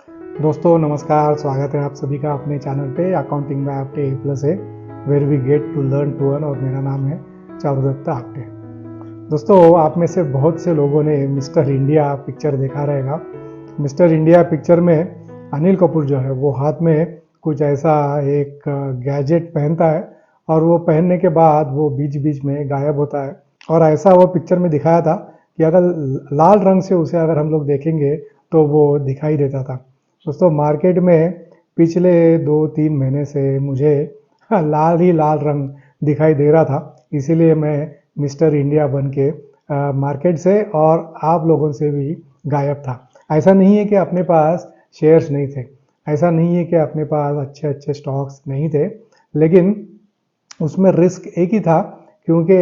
दोस्तों नमस्कार, स्वागत है आप सभी का अपने चैनल पे अकाउंटिंग में आपटे A+ है, where we get to learn to earn. और मेरा नाम है चारुदत्त आपटे। दोस्तों, आप में से बहुत से लोगों ने मिस्टर इंडिया पिक्चर देखा रहेगा। मिस्टर इंडिया पिक्चर में अनिल कपूर जो है वो हाथ में कुछ ऐसा एक गैजेट पहनता है और वो पहनने के बाद वो बीच बीच में गायब होता है। और ऐसा वो पिक्चर में दिखाया था कि अगर लाल रंग से उसे अगर हम लोग देखेंगे तो वो दिखाई देता था। दोस्तों, मार्केट में पिछले 2-3 महीने से मुझे लाल ही लाल रंग दिखाई दे रहा था, इसीलिए मैं मिस्टर इंडिया बन के मार्केट से और आप लोगों से भी गायब था। ऐसा नहीं है कि अपने पास शेयर्स नहीं थे, ऐसा नहीं है कि अपने पास अच्छे अच्छे स्टॉक्स नहीं थे, लेकिन उसमें रिस्क एक ही था, क्योंकि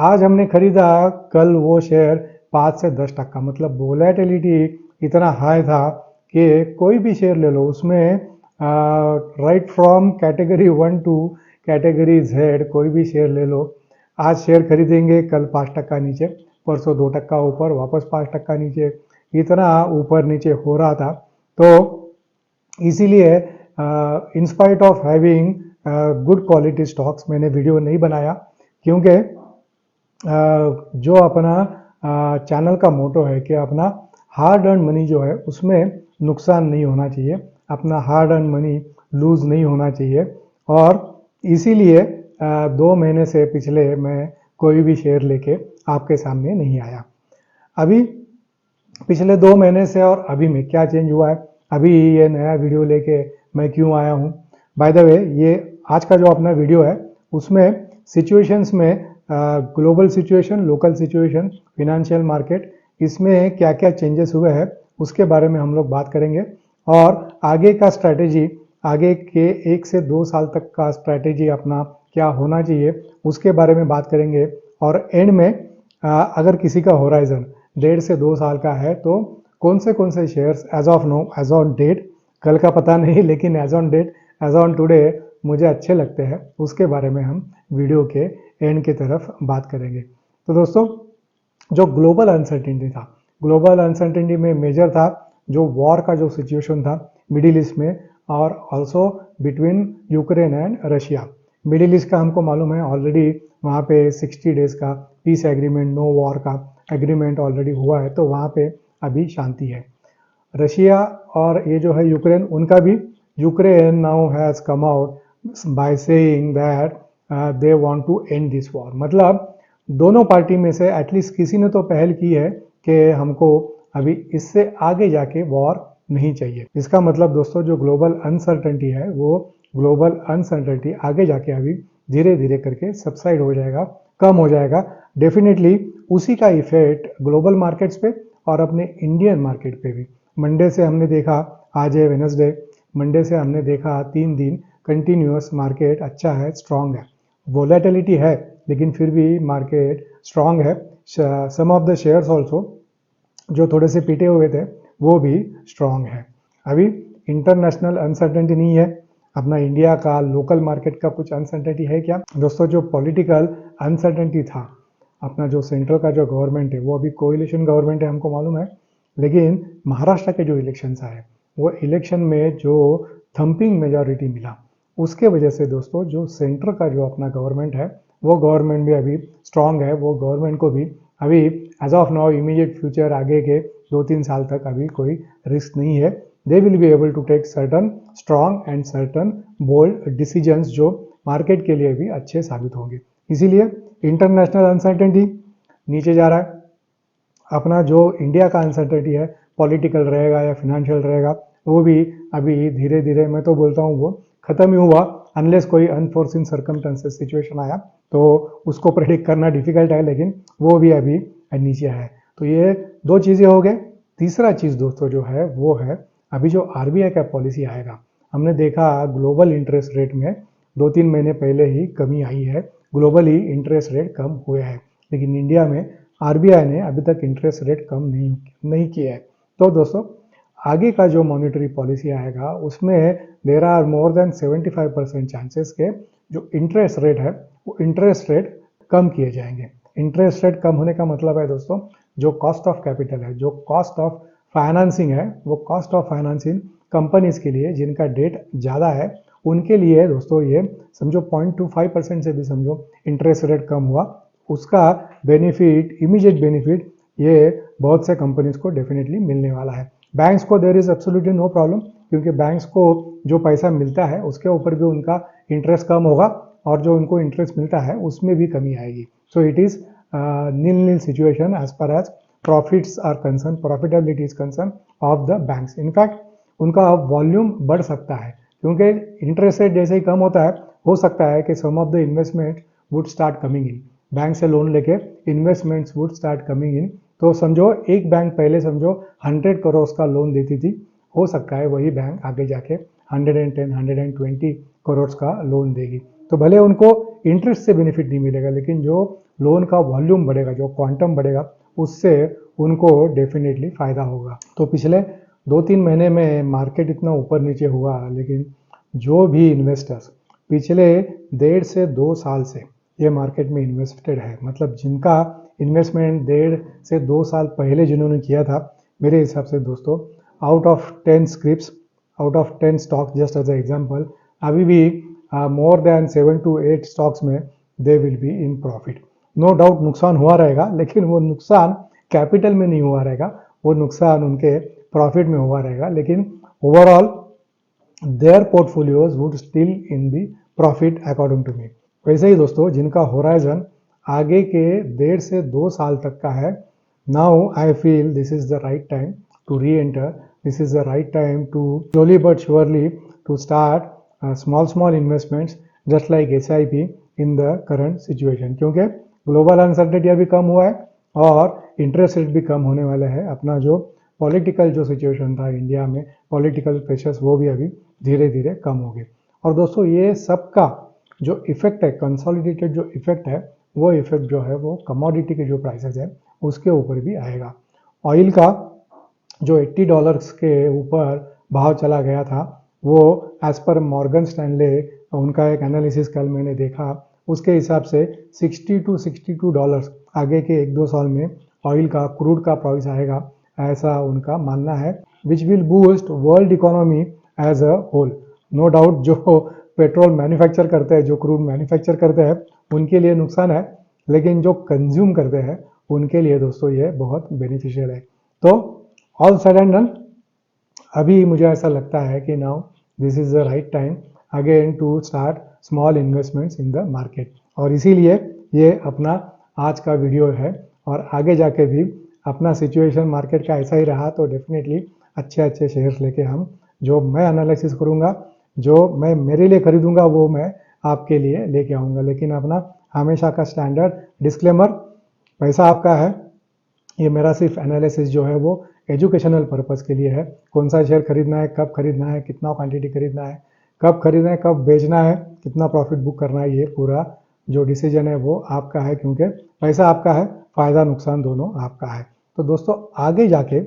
आज हमने खरीदा, कल वो शेयर 5 से 10% मतलब वोलेटिलिटी इतना हाई था कि कोई भी शेयर ले लो उसमें right from category 1 to category Z कोई भी शेयर ले लो। आज शेयर खरीदेंगे, कल 5% नीचे, परसों 2% ऊपर, वापस 5% नीचे, इतना ऊपर नीचे हो रहा था। तो इसीलिए in spite of having good quality stocks मैंने वीडियो नहीं बनाया, क्योंकि जो अपना चैनल का मोटो है कि अपना हार्ड अर्न मनी जो है उसमें नुकसान नहीं होना चाहिए, अपना हार्ड अर्न मनी लूज नहीं होना चाहिए। और इसीलिए 2 महीने से पिछले मैं कोई भी शेयर लेके आपके सामने नहीं आया। अभी पिछले 2 महीने से और अभी में क्या चेंज हुआ है, अभी ये नया वीडियो लेके मैं क्यों आया हूँ। बाय द वे, ये आज का जो अपना वीडियो है उसमें सिचुएशंस में global situation, local situation, financial market, इसमें क्या क्या चेंजेस हुए हैं उसके बारे में हम लोग बात करेंगे। और आगे का स्ट्रैटेजी, आगे के 1 से 2 साल तक का स्ट्रैटेजी अपना क्या होना चाहिए उसके बारे में बात करेंगे। और एंड में अगर किसी का होराइजन 1.5 से 2 साल का है तो कौन से shares as of no, as on date, कल का पता नहीं लेकिन as on date, as on today मुझे अच्छे लगते हैं, उसके बारे में हम वीडियो के एंड की तरफ बात करेंगे। तो दोस्तों, जो ग्लोबल अनसर्टेनिटी था, ग्लोबल अनसर्टेनिटी में मेजर था जो वॉर का जो सिचुएशन था मिडिल ईस्ट में, और also between Ukraine and Russia. Middle east का हमको मालूम है ऑलरेडी, वहाँ पे 60 डेज का पीस एग्रीमेंट, नो वॉर का एग्रीमेंट ऑलरेडी हुआ है, तो वहाँ पे अभी शांति है। रशिया और ये जो है यूक्रेन, उनका भी, Ukraine now has come out by saying that they want to end this war. मतलब दोनों पार्टी में से एटलीस्ट किसी ने तो पहल की है कि हमको अभी इससे आगे जाके वॉर नहीं चाहिए। इसका मतलब दोस्तों, जो ग्लोबल अनसर्टेनिटी है वो ग्लोबल अनसर्टेनिटी आगे जाके अभी धीरे धीरे करके सबसाइड हो जाएगा, कम हो जाएगा। डेफिनेटली उसी का इफेक्ट ग्लोबल मार्केट्स पे और अपने इंडियन मार्केट पे भी। मंडे से हमने देखा, आज है वेनसडे, मंडे से हमने देखा 3 दिन कंटिन्यूअस मार्केट अच्छा है, स्ट्रांग है, वोलेटिलिटी है, लेकिन फिर भी मार्केट स्ट्रांग है। Some of the shares also जो थोड़े से पीटे हुए थे वो भी स्ट्रांग है। अभी इंटरनेशनल अनसर्टेनिटी नहीं है, अपना इंडिया का लोकल मार्केट का कुछ अनसर्टेनिटी है क्या दोस्तों? जो पॉलिटिकल अनसर्टेनिटी था, अपना जो सेंट्रल का जो गवर्नमेंट है वो अभी कोएलिशन गवर्नमेंट है, हमको मालूम है, लेकिन महाराष्ट्र के जो इलेक्शंस आए वो इलेक्शन में जो थंपिंग मेजॉरिटी मिला, उसके वजह से दोस्तों जो सेंटर का जो अपना गवर्नमेंट है वो गवर्नमेंट भी अभी स्ट्रांग है। वो गवर्नमेंट को भी अभी as of now immediate future आगे के 2-3 साल तक अभी कोई रिस्क नहीं है। They will be able to take certain strong and certain bold decisions जो मार्केट के लिए भी अच्छे साबित होंगे। इसीलिए इंटरनेशनल अनसर्टेनिटी नीचे जा रहा है, अपना जो इंडिया का अनसर्टेनिटी है, पॉलिटिकल रहेगा या फिनेंशियल रहेगा, वो भी अभी धीरे धीरे, मैं तो बोलता हूँ वो खत्म ही हुआ, अनलेस कोई अनफोर्सिन सर्कमस्टेंसेस सिचुएशन आया तो उसको प्रेडिक्ट करना डिफिकल्ट है, लेकिन वो भी अभी नीचे है। तो ये 2 चीज़ें हो गए। तीसरा चीज़ दोस्तों जो है वो है अभी जो आरबीआई का पॉलिसी आएगा। हमने देखा ग्लोबल इंटरेस्ट रेट में 2-3 महीने पहले ही कमी आई है, ग्लोबली इंटरेस्ट रेट कम हुए हैं, लेकिन इंडिया में आरबीआई ने अभी तक इंटरेस्ट रेट कम नहीं किया है। तो दोस्तों, आगे का जो मॉनेटरी पॉलिसी आएगा उसमें there are more than 75% chances के जो इंटरेस्ट रेट है वो इंटरेस्ट रेट कम किए जाएंगे। इंटरेस्ट रेट कम होने का मतलब है दोस्तों, जो कॉस्ट ऑफ कैपिटल है, जो कॉस्ट ऑफ फाइनेंसिंग है, वो कॉस्ट ऑफ फाइनेंसिंग कंपनीज के लिए जिनका डेट ज़्यादा है उनके लिए दोस्तों ये समझो 0.25% से भी समझो इंटरेस्ट रेट कम हुआ, उसका बेनिफिट, इमीडिएट बेनिफिट ये बहुत से कंपनीज को डेफिनेटली मिलने वाला है। बैंक्स को there is absolutely no problem, क्योंकि बैंक्स को जो पैसा मिलता है उसके ऊपर भी उनका इंटरेस्ट कम होगा और जो उनको इंटरेस्ट मिलता है उसमें भी कमी आएगी। So it is nil situation as per as profits are concern, profitability is concern of the banks. In fact उनका वॉल्यूम बढ़ सकता है, क्योंकि इंटरेस्ट रेट जैसे ही कम होता है हो सकता है कि some of the investment would start coming in, bank से लोन लेके investments would start coming in. तो समझो एक बैंक पहले समझो 100 करोड़ का लोन देती थी, हो सकता है वही बैंक आगे जाके 110, 120 करोड़ का लोन देगी। तो भले उनको इंटरेस्ट से बेनिफिट नहीं मिलेगा, लेकिन जो लोन का वॉल्यूम बढ़ेगा, जो क्वांटम बढ़ेगा, उससे उनको डेफिनेटली फ़ायदा होगा। तो पिछले 2-3 महीने में मार्केट इतना ऊपर नीचे हुआ, लेकिन जो भी इन्वेस्टर्स पिछले 1.5 से 2 साल से ये मार्केट में इन्वेस्टेड है, मतलब जिनका इन्वेस्टमेंट 1.5 से 2 साल पहले जिन्होंने किया था, मेरे हिसाब से दोस्तों out of 10 scripts, out of 10 stock just as a example, अभी भी मोर देन 7 to 8 स्टॉक्स में they will be in profit. No doubt नुकसान हुआ रहेगा, लेकिन वो नुकसान कैपिटल में नहीं हुआ रहेगा, वो नुकसान उनके प्रॉफिट में हुआ रहेगा, लेकिन overall their portfolios would still in be profit according to me. वैसे ही दोस्तों जिनका होराइजन आगे के 1.5 से 2 साल तक का है, now I feel this is the right time to re-enter. This is the right time to slowly but surely to start small investments just like SIP in the current situation, क्योंकि global uncertainty अभी कम हुआ है और interest rate भी कम होने वाला है। अपना जो पॉलिटिकल जो सिचुएशन था इंडिया में, पॉलिटिकल प्रेशर्स, वो भी अभी धीरे धीरे कम हो गए। और दोस्तों ये सबका जो इफेक्ट है, कंसोलिडेटेड जो इफेक्ट है, वो इफेक्ट जो है वो कमोडिटी के जो प्राइसेस है उसके ऊपर भी आएगा। ऑयल का जो $80 के ऊपर भाव चला गया था, वो एज पर मॉर्गन स्टैनले उनका एक एनालिसिस कल मैंने देखा, उसके हिसाब से $60 to $62 आगे के 1-2 साल में ऑयल का, क्रूड का प्राइस आएगा, ऐसा उनका मानना है, which will boost world economy as a whole. No doubt जो पेट्रोल मैन्युफैक्चर करते हैं, जो क्रूड मैन्युफैक्चर करते हैं, उनके लिए नुकसान है, लेकिन जो कंज्यूम करते हैं उनके लिए दोस्तों ये बहुत बेनिफिशियल है। तो ऑल सेड एंड डन, अभी मुझे ऐसा लगता है कि now this is the right time again to start small investments in the market. और इसीलिए ये अपना आज का वीडियो है, और आगे जाके भी अपना सिचुएशन मार्केट का ऐसा ही रहा तो डेफिनेटली अच्छे शेयर्स लेके हम, जो मैं एनालिसिस करूँगा, जो मैं मेरे लिए खरीदूंगा, वो मैं आपके लिए लेके आऊँगा। लेकिन अपना हमेशा का स्टैंडर्ड डिस्क्लेमर, पैसा आपका है, ये मेरा सिर्फ एनालिसिस जो है वो एजुकेशनल पर्पस के लिए है। कौन सा शेयर खरीदना है, कब खरीदना है, कितना क्वांटिटी खरीदना है, कब खरीदना है, कब बेचना है, कितना प्रॉफिट बुक करना है, ये पूरा जो डिसीजन है वो आपका है, क्योंकि पैसा आपका है, फ़ायदा नुकसान दोनों आपका है। तो दोस्तों आगे जाके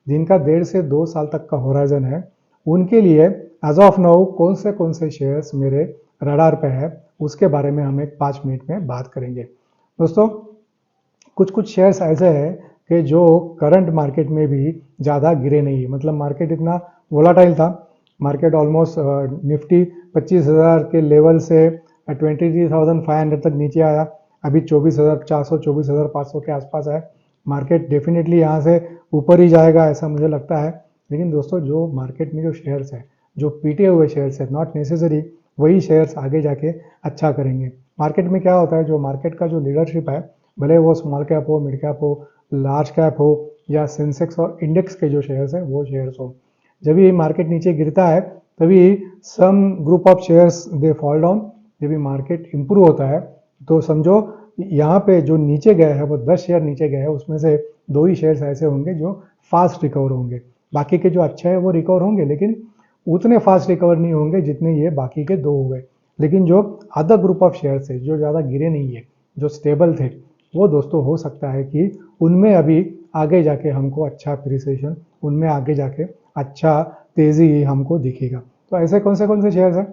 जिनका 1.5 से 2 साल तक का होराइजन है, उनके लिए एज ऑफ नाउ कौन से शेयर्स मेरे रडार पे है, उसके बारे में हम एक 5 मिनट में बात करेंगे। दोस्तों कुछ शेयर्स ऐसे हैं कि जो करंट मार्केट में भी ज़्यादा गिरे नहीं है, मतलब मार्केट इतना वोलाटाइल था, मार्केट ऑलमोस्ट निफ्टी 25,000 के लेवल से 23,500 तक नीचे आया, अभी 24,400 24,500 के आसपास है। मार्केट डेफिनेटली यहाँ से ऊपर ही जाएगा ऐसा मुझे लगता है। लेकिन दोस्तों जो मार्केट में जो शेयर्स है, जो पीटे हुए शेयर्स है, नॉट नेसेसरी वही शेयर्स आगे जाके अच्छा करेंगे। मार्केट में क्या होता है, जो मार्केट का जो लीडरशिप है, भले वो स्मॉल कैप हो, मिड कैप हो, लार्ज कैप हो, या सेंसेक्स और इंडेक्स के जो शेयर्स हैं वो शेयर्स हो, जब ये मार्केट नीचे गिरता है तभी some group of shares they fall down. जब ये मार्केट इंप्रूव होता है तो समझो यहाँ पे जो नीचे गए हैं वो 10 शेयर नीचे गए हैं, उसमें से 2 ही शेयर्स ऐसे होंगे जो फास्ट रिकवर होंगे, बाकी के जो अच्छे हैं वो रिकवर होंगे, लेकिन उतने फास्ट रिकवर नहीं होंगे जितने ये बाकी के 2 हुए। लेकिन जो अदर ग्रुप ऑफ शेयर्स है, जो ज़्यादा गिरे नहीं है, जो स्टेबल थे, वो दोस्तों हो सकता है कि उनमें अभी आगे जाके हमको अच्छा अप्रिसिएशन, उनमें आगे जाके अच्छा तेज़ी हमको दिखेगा। तो ऐसे कौन से शेयर्स हैं,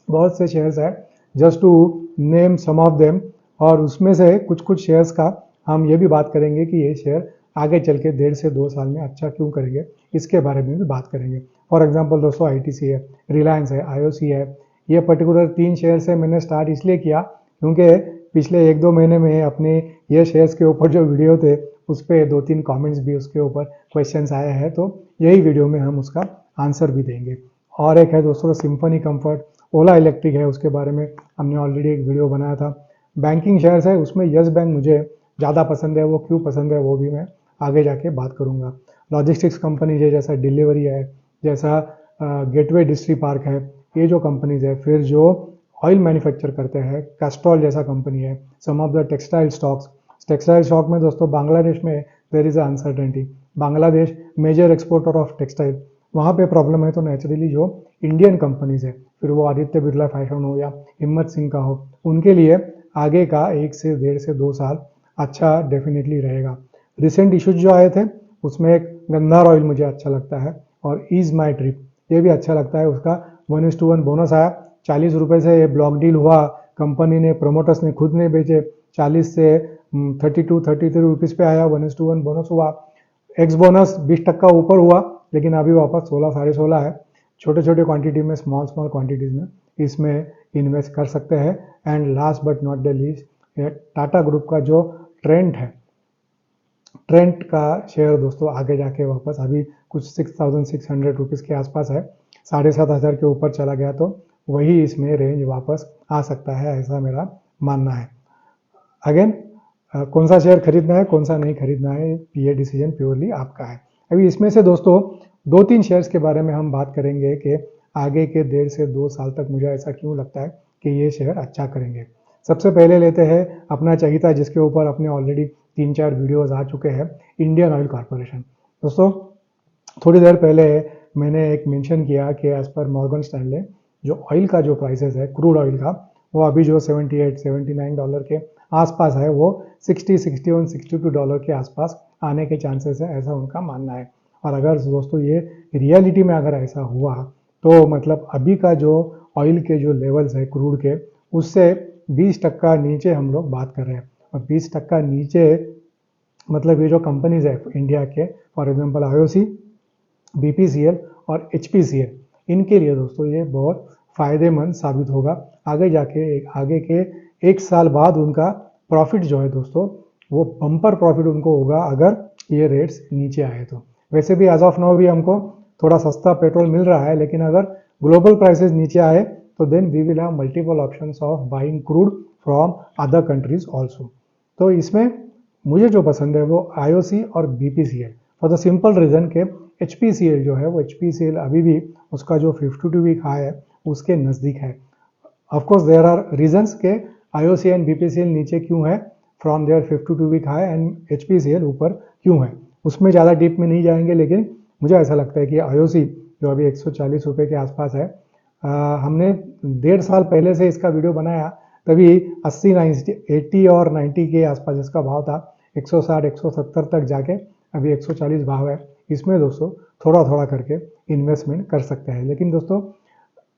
बहुत से शेयर्स हैं, just to name some of them, और उसमें से कुछ शेयर्स का हम ये भी बात करेंगे कि ये शेयर आगे चल के 1.5 से 2 साल में अच्छा क्यों करेंगे, इसके बारे में भी बात करेंगे। फॉर एग्जांपल दोस्तों आईटीसी है, रिलायंस है, आईओसी है। ये पर्टिकुलर 3 शेयर से मैंने स्टार्ट इसलिए किया क्योंकि पिछले 1-2 महीने में अपने ये शेयर्स के ऊपर जो वीडियो थे उस पर 2-3 कमेंट्स भी उसके ऊपर क्वेश्चंस आए हैं, तो यही वीडियो में हम उसका आंसर भी देंगे। और एक है दोस्तों सिम्फनी कंफर्ट, ओला इलेक्ट्रिक है, उसके बारे में हमने ऑलरेडी एक वीडियो बनाया था। बैंकिंग शेयर्स है, उसमें यस बैंक मुझे ज़्यादा पसंद है, वो क्यों पसंद है वो भी मैं आगे जाके बात करूँगा। लॉजिस्टिक्स कंपनीज है, जैसा डिलीवरी है, जैसा गेटवे डिस्ट्री पार्क है, ये जो कंपनीज है। फिर जो ऑयल मैन्युफैक्चर करते हैं, कैस्ट्रॉल जैसा कंपनी है। Some of the textile stocks, textile stock में दोस्तों बांग्लादेश में there is uncertainty. Bangladesh major exporter of textile, वहाँ पे प्रॉब्लम है, तो नेचुरली जो इंडियन कंपनीज है, फिर वो आदित्य बिरला फैशन हो या हिम्मत सिंह का हो, उनके लिए आगे का 1 से 1.5 से 2 साल अच्छा डेफिनेटली रहेगा। रिसेंट इश्यूज जो आए थे उसमें एक गंधार ऑयल मुझे अच्छा लगता है, और ईज माई ट्रिप ये भी अच्छा लगता है। उसका 1:1 बोनस आया, 40 रुपये से ये ब्लॉक डील हुआ, कंपनी ने, प्रोमोटर्स ने खुद नहीं बेचे, 40 से 32-33 रुपीज़ पे आया, 1:1 बोनस हुआ। एक्स बोनस 20% ऊपर हुआ, लेकिन अभी वापस 16 साढ़े 16 है। छोटे छोटे क्वांटिटी में, स्मॉल क्वांटिटीज में इसमें इन्वेस्ट कर सकते हैं। And last but not the least, Tata group का जो ट्रेंड है, ट्रेंड का शेयर दोस्तों आगे जाके वापस अभी कुछ 6,600 रुपीज़ के आसपास है, 7,500 के ऊपर चला गया तो वही इसमें रेंज वापस आ सकता है, ऐसा मेरा मानना है। अगेन कौन सा शेयर खरीदना है, कौन सा नहीं खरीदना है, ये डिसीजन प्योरली आपका है। अभी इसमें से दोस्तों 2-3 शेयर्स के बारे में हम बात करेंगे कि आगे के 1.5 से 2 साल तक मुझे ऐसा क्यों लगता है कि ये शेयर अच्छा करेंगे। सबसे पहले लेते हैं अपना चहीता, जिसके ऊपर अपने ऑलरेडी 3-4 वीडियोस आ चुके हैं, इंडियन ऑयल कॉरपोरेशन। दोस्तों थोड़ी देर पहले मैंने एक मेंशन किया कि एज पर मॉर्गन स्टैनले जो ऑयल का जो प्राइसेस है, क्रूड ऑयल का, वो अभी जो $78-79 के आसपास है, वो $60-61-62 के आसपास आने के चांसेस है, ऐसा उनका मानना है। और अगर दोस्तों ये रियलिटी में अगर ऐसा हुआ तो मतलब अभी का जो ऑयल के जो लेवल्स है क्रूड के, उससे 20% नीचे हम लोग बात कर रहे हैं। और 20% नीचे मतलब ये जो कंपनीज है इंडिया के, फॉर एग्जांपल आईओसी, बीपीसीएल और एचपीसीएल, इनके लिए दोस्तों ये बहुत फ़ायदेमंद साबित होगा। आगे के 1 साल बाद उनका प्रॉफिट जो है दोस्तों, वो बम्पर प्रॉफिट उनको होगा अगर ये रेट्स नीचे आए तो। वैसे भी एज ऑफ नाउ भी हमको थोड़ा सस्ता पेट्रोल मिल रहा है, लेकिन अगर ग्लोबल प्राइसेस नीचे आए तो then we will have multiple options of buying crude from other countries also. तो इसमें मुझे जो पसंद है वो आईओसी और BPCL, for the simple reason के एचपीसीएल जो है, वो एचपीसीएल अभी भी उसका जो 52 वीक हाई है उसके नज़दीक है। ऑफकोर्स देयर आर रीजन्स के आईओसी एंड बीपीसीएल नीचे क्यों है from their 52 week high, and HPCL ऊपर क्यों है, उसमें ज़्यादा डीप में नहीं जाएंगे। लेकिन मुझे ऐसा लगता है कि आईओसी जो अभी 140 रुपये के आसपास है, हमने 1.5 साल पहले से इसका वीडियो बनाया, तभी 80 और 90 के आसपास इसका भाव था, 160-170 तक जाके अभी 140 भाव है। इसमें दोस्तों थोड़ा थोड़ा करके इन्वेस्टमेंट कर सकते हैं। लेकिन दोस्तों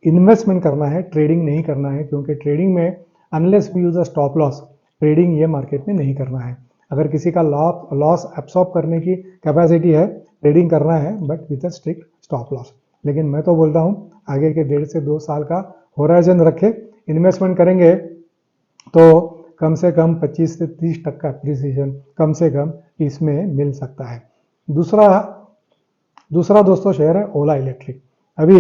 इन्वेस्टमेंट करना है, ट्रेडिंग नहीं करना है, क्योंकि ट्रेडिंग में unless we use a stop loss, trading ये मार्केट में नहीं करना है। अगर किसी का लॉस एब्सॉर्ब करने की कैपेसिटी है, ट्रेडिंग करना है, but with a strict stop loss. लेकिन मैं तो बोलता हूँ आगे के 1.5 से 2 साल का होराइजन रखे, इन्वेस्टमेंट करेंगे तो कम से कम 25 से 30% एप्रिसिएशन कम से कम इसमें मिल सकता है। दूसरा दोस्तों शेयर है ओला इलेक्ट्रिक। अभी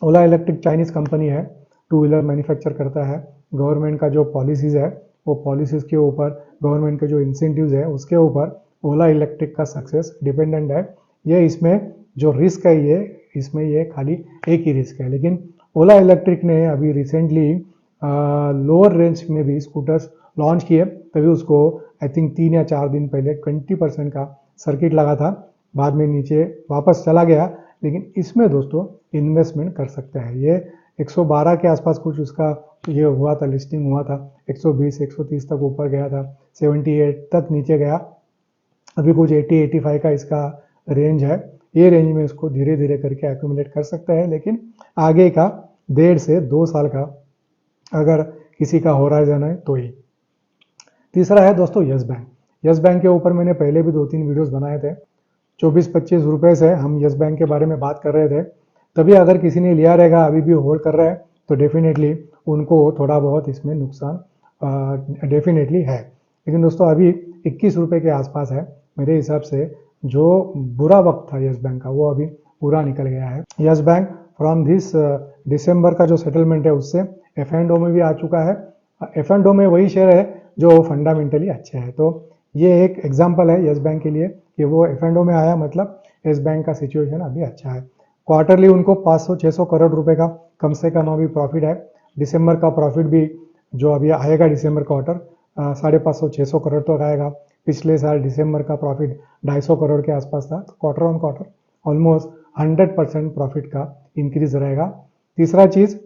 ओला इलेक्ट्रिक चाइनीज कंपनी है, 2 व्हीलर मैन्युफैक्चर करता है। गवर्नमेंट का जो पॉलिसीज़ है, वो पॉलिसीज़ के ऊपर, गवर्नमेंट के जो इंसेंटिव्स है उसके ऊपर ओला इलेक्ट्रिक का सक्सेस डिपेंडेंट है। ये इसमें जो रिस्क है, ये खाली एक ही रिस्क है। लेकिन ओला इलेक्ट्रिक ने अभी रिसेंटली लोअर रेंज में भी स्कूटर्स लॉन्च किए, तभी उसको आई थिंक 3 या 4 दिन पहले 20% का सर्किट लगा था, बाद में नीचे वापस चला गया। लेकिन इसमें दोस्तों इन्वेस्टमेंट कर सकते हैं। ये 112 के आसपास कुछ उसका ये हुआ था, लिस्टिंग हुआ था, 120-130 तक ऊपर गया था, 78 तक नीचे गया, अभी कुछ 80-85 का इसका रेंज है। ये रेंज में इसको धीरे धीरे करके एक्यूमुलेट कर सकता है। लेकिन आगे का 1.5 से 2 साल का अगर किसी का होराइजन है तो ही। तीसरा है दोस्तों यस बैंक। यस बैंक के ऊपर मैंने पहले भी 2-3 वीडियोस बनाए थे। 24-25 रुपये से हम यस बैंक के बारे में बात कर रहे थे, तभी अगर किसी ने लिया रहेगा अभी भी होल्ड कर रहा है तो डेफिनेटली उनको थोड़ा बहुत इसमें नुकसान डेफिनेटली है। लेकिन दोस्तों अभी 21 रुपये के आसपास है। मेरे हिसाब से जो बुरा वक्त था यस बैंक का वो अभी पूरा निकल गया है। यस बैंक फ्रॉम दिस दिसंबर का जो सेटलमेंट है उससे एफ एंड ओ में भी आ चुका है। एफ एंड ओ में वही शेयर है जो फंडामेंटली अच्छे हैं। तो ये एक एग्जांपल है यस बैंक के लिए कि वो एफ एंड ओ में आया, मतलब यस बैंक का सिचुएशन अभी अच्छा है। क्वार्टरली उनको 500-600 करोड़ रुपए का कम से कम अभी प्रॉफिट है। दिसंबर का प्रॉफिट भी जो अभी आएगा दिसंबर क्वार्टर 550-600 करोड़ तक आएगा। पिछले साल दिसंबर का प्रॉफिट 250 करोड़ के आसपास था। तो quarter on quarter almost 100% profit का इंक्रीज रहेगा। तीसरा चीज,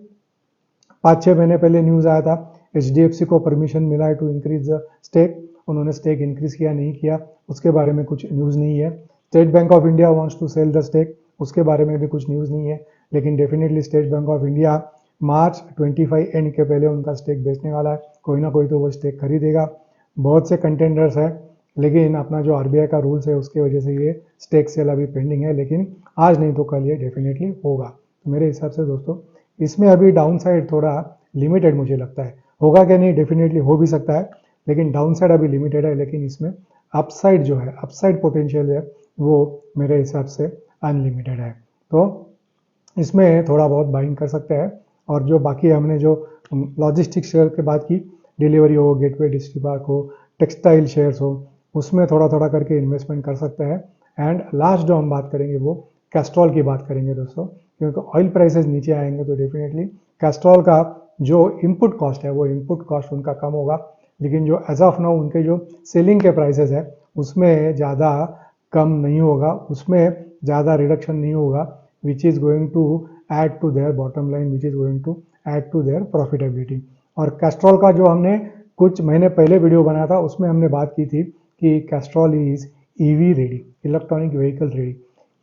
5-6 महीने पहले न्यूज आया था HDFC को परमिशन मिला है टू इंक्रीज स्टेक। उन्होंने स्टेक इंक्रीज किया नहीं किया उसके बारे में कुछ न्यूज नहीं है। State Bank of India wants to sell the stake, उसके बारे में भी कुछ न्यूज नहीं है। लेकिन definitely State Bank of India March 25 end के पहले उनका स्टेक बेचने वाला है। कोई ना कोई तो वो स्टेक खरीदेगा। बहुत से कंटेंडर्स है, लेकिन अपना जो RBI का रूल्स है उसके वजह से ये स्टेक सेल अभी पेंडिंग है, लेकिन आज नहीं तो कल ये डेफिनेटली होगा। तो मेरे हिसाब से दोस्तों इसमें अभी डाउन साइड थोड़ा लिमिटेड मुझे लगता है। होगा क्या नहीं, डेफिनेटली हो भी सकता है, लेकिन डाउन साइड अभी लिमिटेड है। लेकिन इसमें अपसाइड जो है, अपसाइड पोटेंशियल है, वो मेरे हिसाब से अनलिमिटेड है। तो इसमें थोड़ा बहुत बाइंग कर सकते हैं। और जो बाकी हमने जो लॉजिस्टिक्स शेयर की बात की, डिलीवरी हो, गेटवे डिस्ट्रीपार्क हो, टेक्सटाइल शेयर्स हो, उसमें थोड़ा थोड़ा करके इन्वेस्टमेंट कर सकते हैं। एंड लास्ट जो हम बात करेंगे वो कैस्ट्रॉल की बात करेंगे दोस्तों, क्योंकि ऑयल प्राइसेस नीचे आएंगे तो डेफिनेटली कैस्ट्रॉल का जो इनपुट कॉस्ट है वो इनपुट कॉस्ट उनका कम होगा। लेकिन जो एज ऑफ नाउ उनके जो सेलिंग के प्राइसेस है उसमें ज़्यादा कम नहीं होगा, उसमें ज़्यादा रिडक्शन नहीं होगा, which is going to add to their bottom line, which is going to add to their profitability. और कैस्ट्रॉल का जो हमने कुछ महीने पहले वीडियो बनाया था उसमें हमने बात की थी कि Castrol is EV ready, electronic vehicle ready.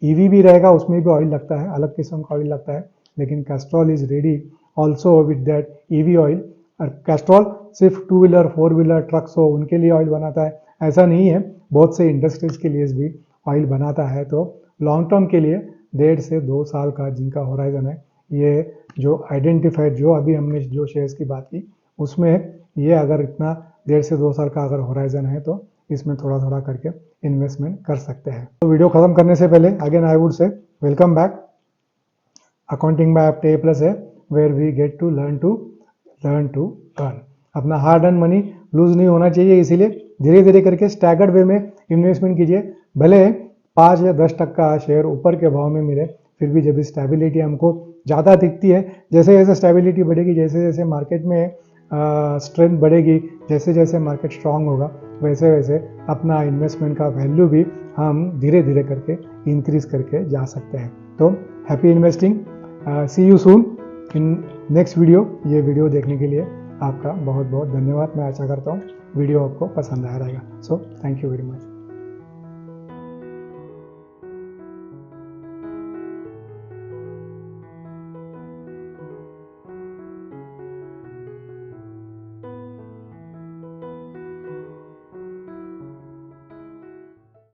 EV भी रहेगा, उसमें भी ऑयल लगता है, अलग किस्म का ऑयल लगता है, लेकिन Castrol is ready also with that EV oil. और कैस्ट्रॉल सिर्फ 2 व्हीलर 4 व्हीलर ट्रक्स हो उनके लिए ऑयल बनाता है ऐसा नहीं है, बहुत से इंडस्ट्रीज के लिए भी ऑयल बनाता है। तो लॉन्ग टर्म के लिए 1.5 से 2 साल का जिनका होराइजन है, ये जो आइडेंटिफाइड जो अभी हमने जो शेयर्स की बात की उसमें ये अगर इतना 1.5 से 2 साल का अगर होराइजन है तो इसमें थोड़ा थोड़ा करके इन्वेस्टमेंट कर सकते हैं। तो वीडियो खत्म करने से पहले again I would say welcome back accounting by Apte A+A, where we get to learn to earn. अपना हार्ड अर्न मनी लूज नहीं होना चाहिए, इसीलिए धीरे धीरे करके स्टैगर्ड वे में इन्वेस्टमेंट कीजिए। भले 5 या 10% का शेयर ऊपर के भाव में मिले, फिर भी जब स्टेबिलिटी हमको ज़्यादा दिखती है, जैसे जैसे स्टेबिलिटी बढ़ेगी, जैसे जैसे मार्केट में स्ट्रेंथ बढ़ेगी, जैसे जैसे मार्केट स्ट्रांग होगा, वैसे वैसे अपना इन्वेस्टमेंट का वैल्यू भी हम धीरे धीरे करके इंक्रीज करके जा सकते हैं। तो happy investing, see you soon in next video. ये वीडियो देखने के लिए आपका बहुत बहुत धन्यवाद। मैं आशा करता हूँ वीडियो आपको पसंद आया रहेगा। So thank you very much.